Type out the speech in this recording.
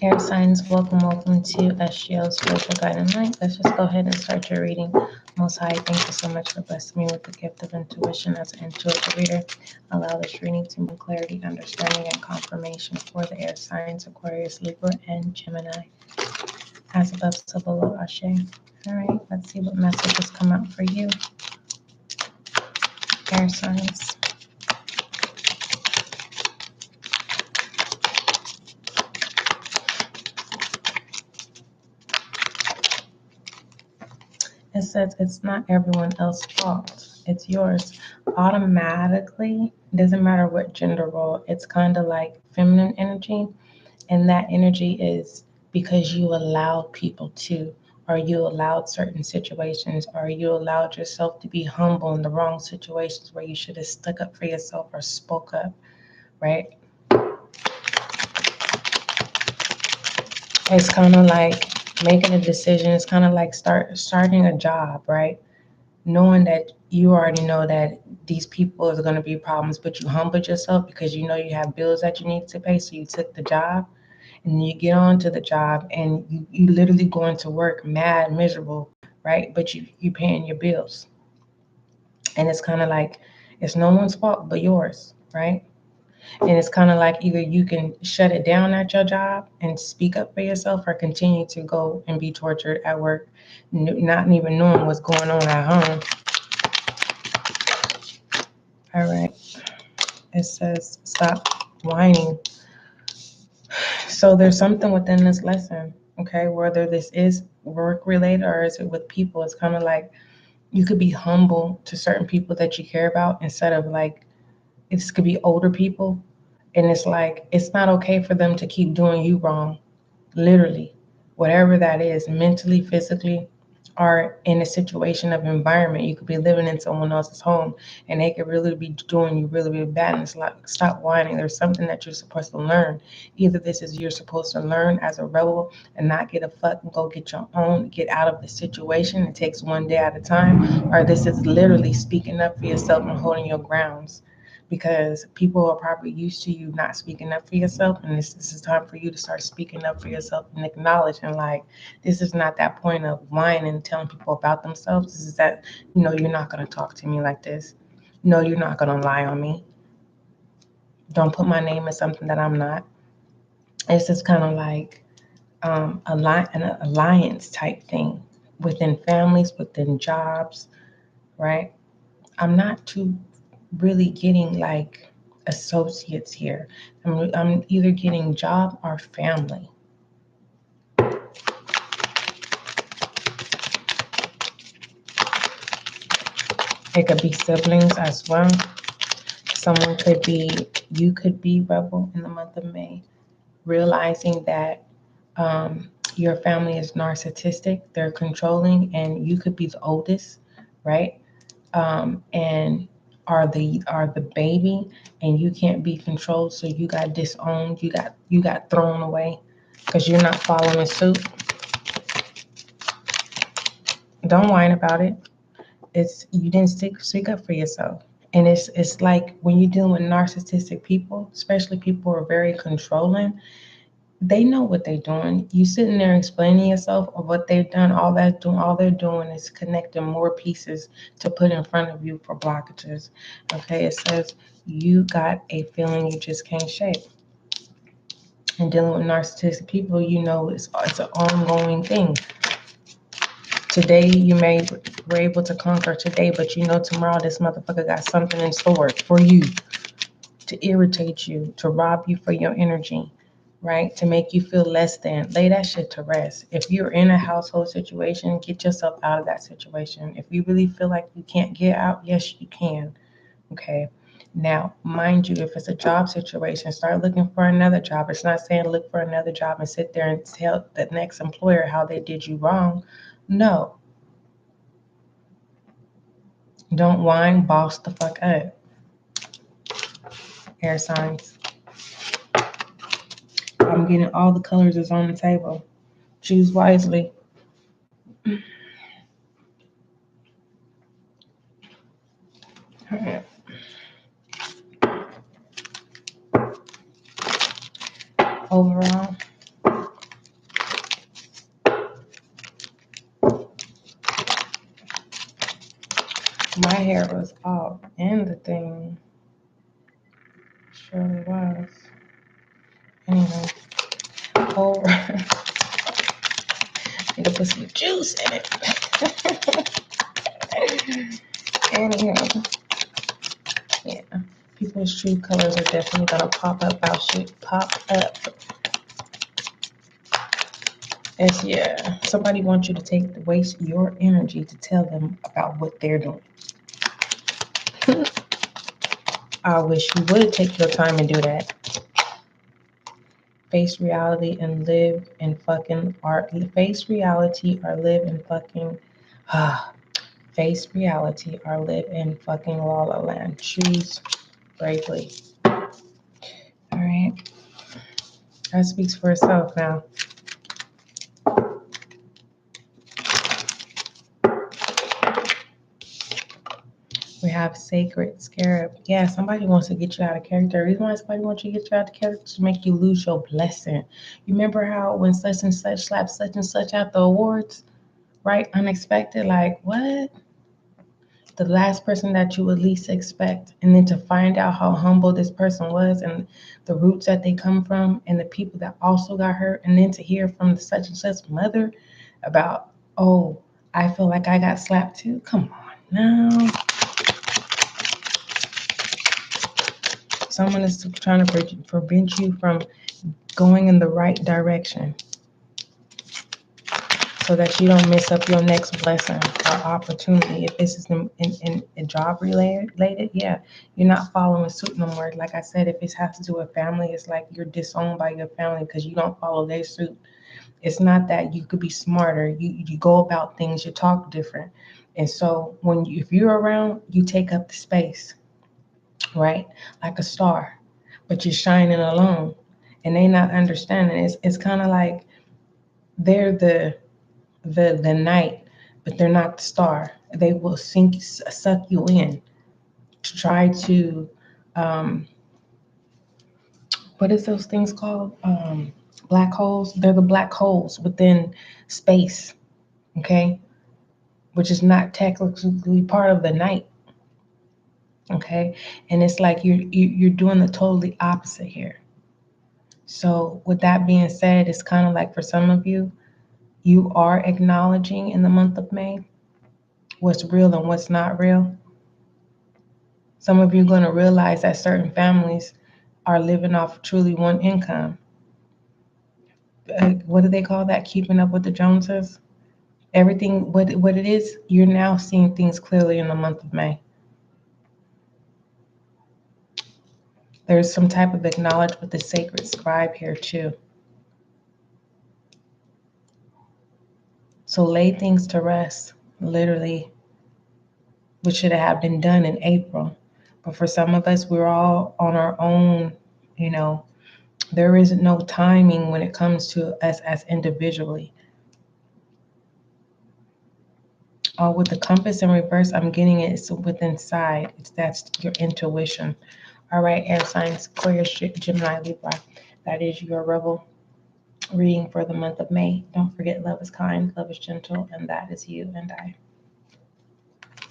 Air signs, welcome to SGL Spiritual Guide and Light. Let's just go ahead and start your reading. Most High, thank you so much for blessing me with the gift of intuition as an intuitive reader. Allow this reading to bring clarity, understanding, and confirmation for the air signs, Aquarius, Libra, and Gemini. As above, so below, Ashe. All right, let's see what messages come out for you. Air signs. It says it's not everyone else's fault. It's yours. Automatically, it doesn't matter what gender role, it's kind of like feminine energy. And that energy is because you allowed people to, or you allowed certain situations, or you allowed yourself to be humble in the wrong situations where you should have stuck up for yourself or spoke up, right? It's kind of like making a decision. It's kind of like starting a job, right? Knowing that you already know that these people are going to be problems, but you humbled yourself because you know you have bills that you need to pay, so you took the job. And you get on to the job and you literally going to work mad, miserable, right? But you paying your bills. And it's kind of like it's no one's fault but yours, right? And it's kind of like either you can shut it down at your job and speak up for yourself, or continue to go and be tortured at work, not even knowing what's going on at home. All right. It says stop whining. So there's something within this lesson, okay? Whether this is work related or is it with people, it's kind of like you could be humble to certain people that you care about instead of like, it could be older people. And it's like, it's not okay for them to keep doing you wrong, literally, whatever that is, mentally, physically, or in a situation of environment. You could be living in someone else's home and they could really be doing you really, really bad. And it's like, stop whining. There's something that you're supposed to learn. Either this is you're supposed to learn as a rebel and not get a fuck and go get your own, get out of the situation. It takes one day at a time. Or this is literally speaking up for yourself and holding your grounds. Because people are probably used to you not speaking up for yourself, and this is time for you to start speaking up for yourself and acknowledging, like, this is not that point of whining and telling people about themselves. This is that, you're not going to talk to me like this. No, you're not going to lie on me. Don't put my name in something that I'm not. It's just kind of like an alliance type thing within families, within jobs, right? I'm not too really getting like associates here. I'm either getting job or family. It could be siblings as well. You could be rebel in the month of May, realizing that your family is narcissistic, they're controlling, and you could be the oldest, right? And are the baby, and you can't be controlled, so you got disowned, you got thrown away because you're not following suit. Don't whine about it. You didn't speak up for yourself. And it's like when you're dealing with narcissistic people, especially people who are very controlling, they know what they're doing. You sitting there explaining yourself of what they've done. All they're doing is connecting more pieces to put in front of you for blockages. Okay, it says you got a feeling you just can't shake. And dealing with narcissistic people, it's an ongoing thing. Today you were able to conquer today, but tomorrow this motherfucker got something in store for you to irritate you, to rob you for your energy. Right? To make you feel less than. Lay that shit to rest. If you're in a household situation, get yourself out of that situation. If you really feel like you can't get out, yes, you can. Okay. Now, mind you, if it's a job situation, start looking for another job. It's not saying look for another job and sit there and tell the next employer how they did you wrong. No. Don't whine, boss the fuck up. Air signs. I'm getting all the colors is on the table. Choose wisely. All right. Overall, my hair was off in the thing. Surely was. Anyway, oh, need to put some juice in it. Anyway, yeah, people's true colors are definitely gonna pop up. Pop up. Yeah, somebody wants you to waste your energy to tell them about what they're doing. I wish you would take your time and do that. Face reality and live in fucking art. Face reality or live in fucking. Face reality or live in fucking La La Land. Choose bravely. All right. That speaks for itself now. We have Sacred Scarab. Yeah, somebody wants to get you out of character. The reason why somebody wants you to get you out of character is to make you lose your blessing. You remember how when such and such slapped such and such out the awards? Right? Unexpected. Like, what? The last person that you would least expect. And then to find out how humble this person was and the roots that they come from and the people that also got hurt. And then to hear from the such and such mother about, oh, I feel like I got slapped too. Come on now. Someone is trying to prevent you from going in the right direction so that you don't miss up your next blessing or opportunity. If this is in job related, yeah, you're not following suit no more. Like I said, if it has to do with family, it's like you're disowned by your family because you don't follow their suit. It's not that you could be smarter. You go about things, you talk different. And so if you're around, you take up the space, right? Like a star. But you're shining alone, and they not understanding. It's kind of like they're the night, but they're not the star. They will suck you in to try to what is those things called? Black holes. They're the black holes within space, okay, which is not technically part of the night, okay. And it's like you're doing the totally opposite here. So with that being said, it's kind of like for some of you, you are acknowledging in the month of May what's real and what's not real. Some of you are going to realize that certain families are living off truly one income. What do they call that? Keeping up with the Joneses? Everything, what it is, you're now seeing things clearly in the month of May. There's some type of acknowledgement with the sacred scribe here too. So lay things to rest, literally, which should have been done in April. But for some of us, we're all on our own, there isn't no timing when it comes to us as individually. With the compass in reverse, I'm getting it's with inside. That's your intuition. All right, air signs, Aquarius, Gemini, Libra. That is your rebel reading for the month of May. Don't forget, love is kind, love is gentle, and that is you and I.